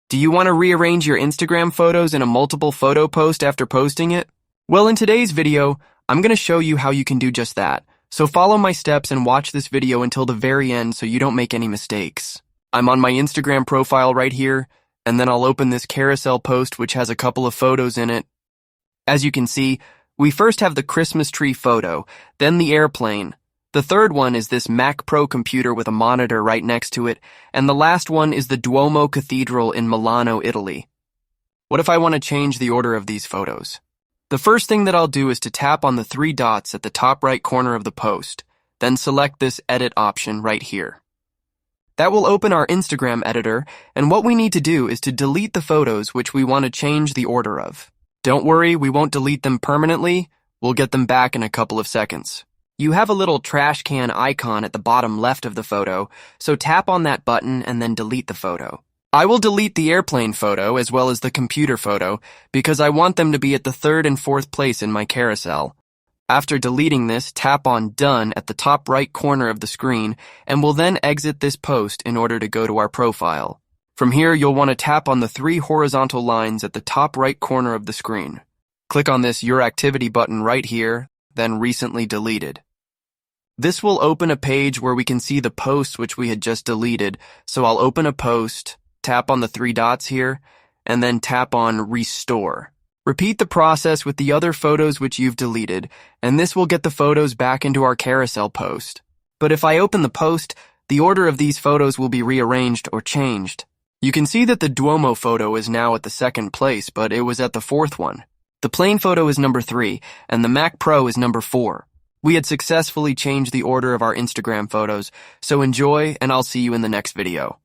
Do you want to rearrange your Instagram photos in a multiple photo post after posting it? Well, in today's video, I'm going to show you how you can do just that. So follow my steps and watch this video until the very end so you don't make any mistakes. I'm on my Instagram profile right here, and then I'll open this Carousel post which has a couple of photos in it. As you can see, we first have the Christmas tree photo, then the airplane. The third one is this Mac Pro computer with a monitor right next to it, and the last one is the Duomo Cathedral in Milano, Italy. What if I want to change the order of these photos? The first thing that I'll do is to tap on the three dots at the top right corner of the post, then select this edit option right here. That will open our Instagram editor, and what we need to do is to delete the photos which we want to change the order of. Don't worry, we won't delete them permanently. We'll get them back in a couple of seconds. You have a little trash can icon at the bottom left of the photo, so tap on that button and then delete the photo. I will delete the airplane photo as well as the computer photo because I want them to be at the third and fourth place in my carousel. After deleting this, tap on Done at the top right corner of the screen and we'll then exit this post in order to go to our profile. From here, you'll want to tap on the three horizontal lines at the top right corner of the screen. Click on this Your Activity button right here, then Recently Deleted. This will open a page where we can see the posts which we had just deleted, so I'll open a post, tap on the three dots here, and then tap on Restore. Repeat the process with the other photos which you've deleted, and this will get the photos back into our carousel post. But if I open the post, the order of these photos will be rearranged or changed. You can see that the Duomo photo is now at the second place, but it was at the fourth one. The plane photo is number 3, and the Mac Pro is number 4. We had successfully changed the order of our Instagram photos, so enjoy, and I'll see you in the next video.